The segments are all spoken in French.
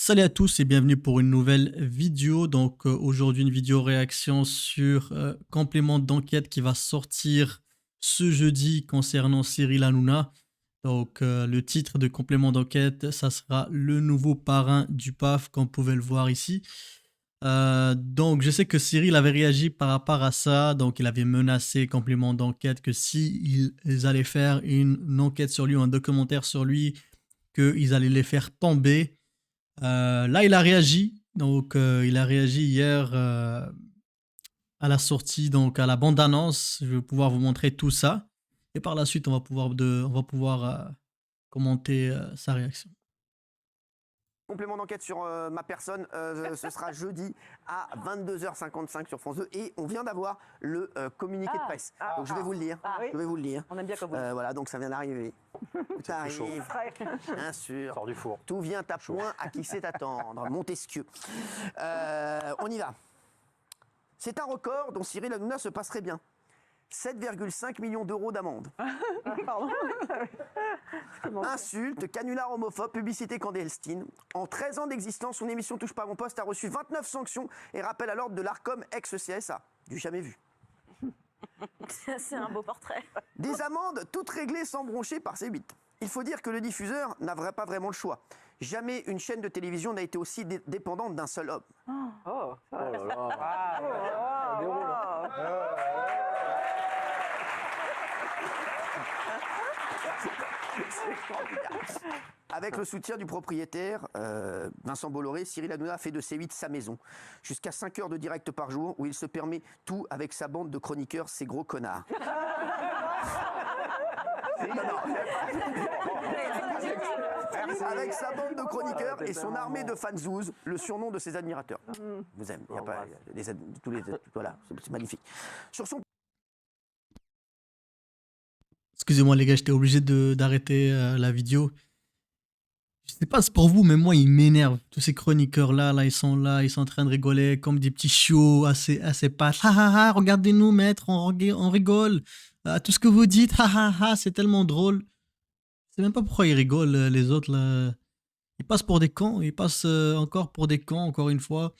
Salut à tous et bienvenue pour une nouvelle vidéo. Aujourd'hui une vidéo réaction sur complément d'enquête qui va sortir ce jeudi concernant Cyril Hanouna. Le titre de complément d'enquête, ça sera le nouveau parrain du PAF, comme vous pouvez le voir ici. Je sais que Cyril avait réagi par rapport à ça, donc il avait menacé complément d'enquête que si ils allaient faire une enquête sur lui ou un documentaire sur lui, qu'ils allaient les faire tomber. Là, il a réagi. Il a réagi hier à la sortie, donc à la bande-annonce. Je vais pouvoir vous montrer tout ça. Et par la suite, on va pouvoir commenter sa réaction. Complément d'enquête sur ma personne, ce sera jeudi à 22h55 sur France 2 et on vient d'avoir le communiqué de presse. Donc je vais vous le lire. Je vais vous le lire. On aime bien quand vous Voilà, donc ça vient d'arriver. Tout arrive. Bien sûr. Sors du four. Tout vient à point, à qui sait attendre. Montesquieu. On y va. C'est un record dont Cyril Hanouna se passerait bien. 7,5 millions d'euros d'amende. Pardon. Insultes, canulars homophobes, publicité clandestine. En 13 ans d'existence, son émission Touche pas à mon poste a reçu 29 sanctions et rappel à l'ordre de l'ARCOM ex-CSA. Du jamais vu. C'est un beau portrait. Des amendes toutes réglées sans broncher par C8. Il faut dire que le diffuseur n'a pas vraiment le choix. Jamais une chaîne de télévision n'a été aussi dépendante d'un seul homme. Oh là là. Avec le soutien du propriétaire, Vincent Bolloré, Cyril Hanouna fait de C8 sa maison. Jusqu'à 5 heures de direct par jour où il se permet tout avec sa bande de chroniqueurs, ces gros connards. Avec sa bande de chroniqueurs et son armée de fanzouz, le surnom de ses admirateurs. Vous aimez, il y a pas voilà, c'est magnifique. Sur son Excusez-moi les gars, j'étais obligé d'arrêter la vidéo. Je sais pas, c'est pour vous, mais moi, ils m'énervent. Tous ces chroniqueurs-là, ils sont en train de rigoler comme des petits chiots à ses pattes. Ha ha ha, regardez-nous, maître, on rigole. Tout ce que vous dites, ha ha ha, c'est tellement drôle. Je sais même pas pourquoi ils rigolent, les autres, là. Ils passent pour des cons, ils passent encore pour des cons, encore une fois.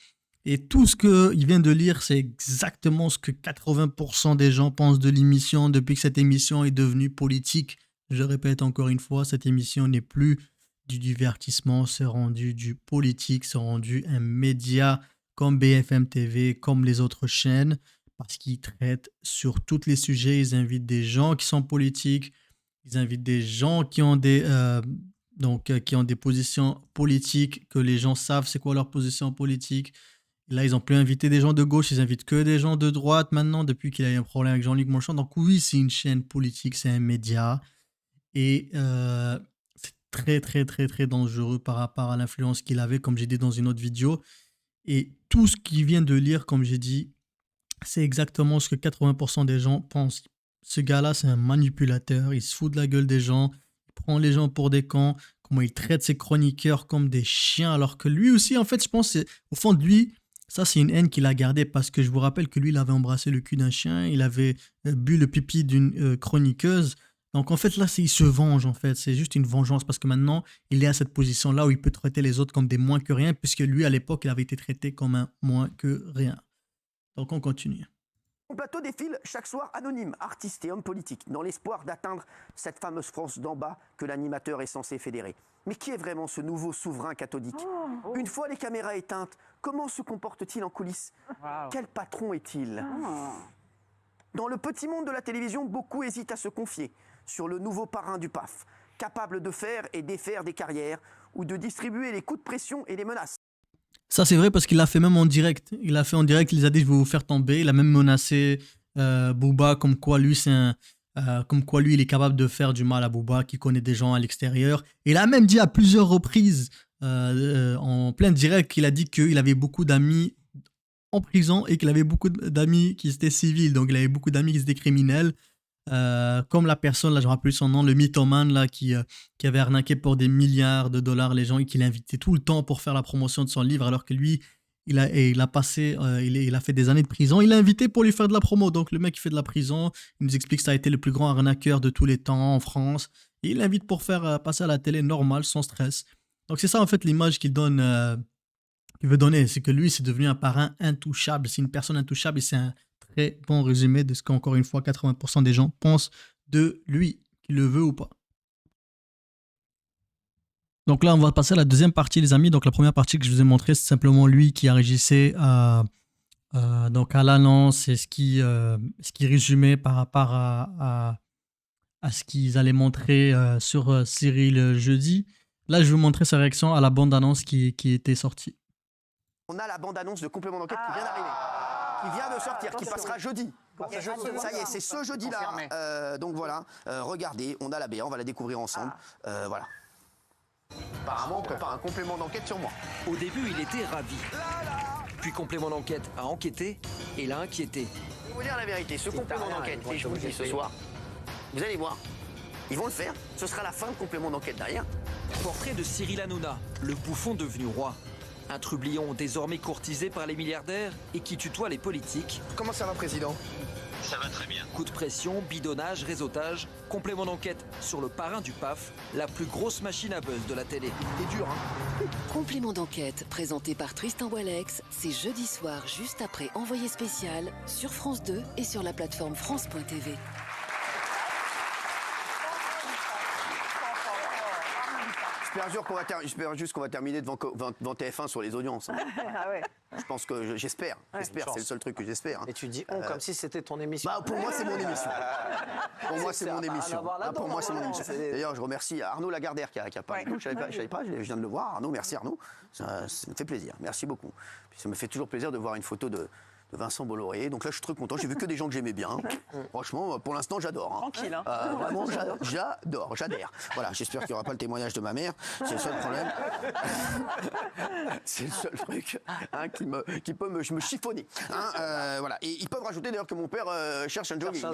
Et tout ce qu'il vient de lire, c'est exactement ce que 80% des gens pensent de l'émission depuis que cette émission est devenue politique. Je répète encore une fois, cette émission n'est plus du divertissement, c'est rendu du politique, c'est rendu un média comme BFM TV, comme les autres chaînes, parce qu'ils traitent sur tous les sujets, ils invitent des gens qui sont politiques, ils invitent des gens qui ont qui ont des positions politiques, que les gens savent c'est quoi leur position politique. Et là, ils n'ont plus invité des gens de gauche, ils invitent que des gens de droite maintenant, depuis qu'il a eu un problème avec Jean-Luc Mélenchon. Donc oui, c'est une chaîne politique, c'est un média. Et c'est très, très, très, très dangereux par rapport à l'influence qu'il avait, comme j'ai dit dans une autre vidéo. Et tout ce qu'il vient de lire, comme j'ai dit, c'est exactement ce que 80% des gens pensent. Ce gars-là, c'est un manipulateur, il se fout de la gueule des gens, il prend les gens pour des cons, comment il traite ses chroniqueurs comme des chiens, alors que lui aussi, en fait, je pense, au fond de lui, ça, c'est une haine qu'il a gardée parce que je vous rappelle que lui, il avait embrassé le cul d'un chien, il avait bu le pipi d'une chroniqueuse. Donc, en fait, là, il se venge, en fait. C'est juste une vengeance parce que maintenant, il est à cette position-là où il peut traiter les autres comme des moins que rien, puisque lui, à l'époque, il avait été traité comme un moins que rien. Donc, on continue. Son plateau défile chaque soir anonyme, artiste et homme politique, dans l'espoir d'atteindre cette fameuse France d'en bas que l'animateur est censé fédérer. Mais qui est vraiment ce nouveau souverain catholique? Une fois les caméras éteintes, comment se comporte-t-il en coulisses? Quel patron est-il? Dans le petit monde de la télévision, beaucoup hésitent à se confier sur le nouveau parrain du PAF, capable de faire et défaire des carrières ou de distribuer les coups de pression et les menaces. Ça, c'est vrai parce qu'il l'a fait même en direct. Il l'a fait en direct, il les a dit je vais vous faire tomber. Il a même menacé Booba comme quoi lui, il est capable de faire du mal à Booba, qui connaît des gens à l'extérieur. Et il a même dit à plusieurs reprises, en plein direct, qu'il a dit qu'il avait beaucoup d'amis en prison et qu'il avait beaucoup d'amis qui étaient civils. Donc, il avait beaucoup d'amis qui étaient criminels. Comme la personne, là je me rappelle son nom, le mythomane là, qui avait arnaqué pour des milliards de dollars les gens et qui l'invitait tout le temps pour faire la promotion de son livre, alors que lui, il a fait des années de prison. Il l'a invité pour lui faire de la promo. Donc le mec qui fait de la prison, il nous explique que ça a été le plus grand arnaqueur de tous les temps en France. Et il l'invite pour faire passer à la télé normal, sans stress. Donc c'est ça en fait l'image qu'il veut donner, c'est que lui c'est devenu un parrain intouchable, c'est une personne intouchable et c'est un très bon résumé de ce qu'encore une fois 80% des gens pensent de lui, qu'il le veut ou pas. Donc là on va passer à la deuxième partie les amis, donc la première partie que je vous ai montré c'est simplement lui qui enregistrait donc à l'annonce et ce qui résumait par rapport à ce qu'ils allaient montrer sur Cyril jeudi. Là, je vais vous montrer sa réaction à la bande-annonce qui était sortie. On a la bande-annonce de complément d'enquête qui vient d'arriver, qui vient de sortir, qui passera jeudi. Ça y est, c'est ce jeudi-là. Donc voilà, regardez, on a la BA, on va la découvrir ensemble. Voilà. Apparemment, on prépare un complément d'enquête sur moi. Au début, il était ravi. Puis complément d'enquête a enquêté et l'a inquiété. Je vais vous dire la vérité, ce complément d'enquête, et je vous le dis ce soir, vous allez voir, ils vont le faire, ce sera la fin de complément d'enquête derrière. Portrait de Cyril Hanouna, le bouffon devenu roi. Un trublion désormais courtisé par les milliardaires et qui tutoie les politiques. Comment ça va, président? Ça va très bien. Coup de pression, bidonnage, réseautage, complément d'enquête sur le parrain du PAF, la plus grosse machine à buzz de la télé. C'est dur, hein? Complément d'enquête présenté par Tristan Walex, c'est jeudi soir juste après Envoyé spécial sur France 2 et sur la plateforme France.tv. J'espère juste qu'on va terminer devant TF1 sur les audiences. Hein. Ah ouais. Je pense que j'espère, c'est le seul truc que j'espère. Hein. Et tu dis comme si c'était ton émission. Bah, pour moi, c'est mon émission. Pour moi, c'est mon émission. Pour moi, c'est mon émission. D'ailleurs, je remercie Arnaud Lagardère qui a parlé. Je savais pas, je viens de le voir. Arnaud, merci Arnaud. Ça me fait plaisir. Merci beaucoup. Puis ça me fait toujours plaisir de voir une photo de Vincent Bolloré. Donc là, je suis très content. J'ai vu que des gens que j'aimais bien. Franchement, pour l'instant, j'adore. Hein. Tranquille, hein. Vraiment, j'adhère. Voilà, j'espère qu'il n'y aura pas le témoignage de ma mère. C'est le seul problème. C'est le seul truc hein, qui peut me chiffonner. Hein, voilà. Et ils peuvent rajouter d'ailleurs que mon père cherche un jogging.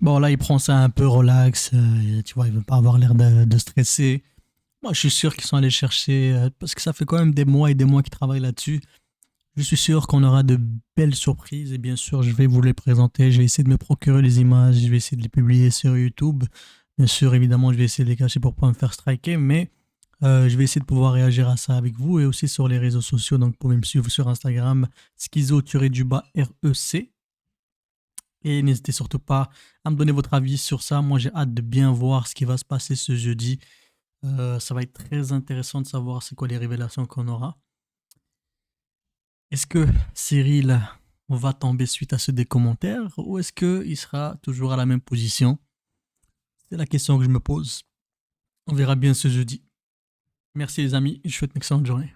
Bon, là, il prend ça un peu relax. Tu vois, il veut pas avoir l'air de stresser. Moi, je suis sûr qu'ils sont allés chercher, parce que ça fait quand même des mois et des mois qu'ils travaillent là-dessus. Je suis sûr qu'on aura de belles surprises et bien sûr, je vais vous les présenter. Je vais essayer de me procurer les images, je vais essayer de les publier sur YouTube. Bien sûr, évidemment, je vais essayer de les cacher pour ne pas me faire striker, mais je vais essayer de pouvoir réagir à ça avec vous et aussi sur les réseaux sociaux. Donc, vous pouvez me suivre sur Instagram, schizo-REC. Et n'hésitez surtout pas à me donner votre avis sur ça. Moi, j'ai hâte de bien voir ce qui va se passer ce jeudi. Ça va être très intéressant de savoir c'est quoi les révélations qu'on aura. Est-ce que Cyril va tomber suite à ce des commentaires ou est-ce qu'il sera toujours à la même position? C'est la question que je me pose. On verra bien ce jeudi. Merci les amis, je vous souhaite une excellente journée.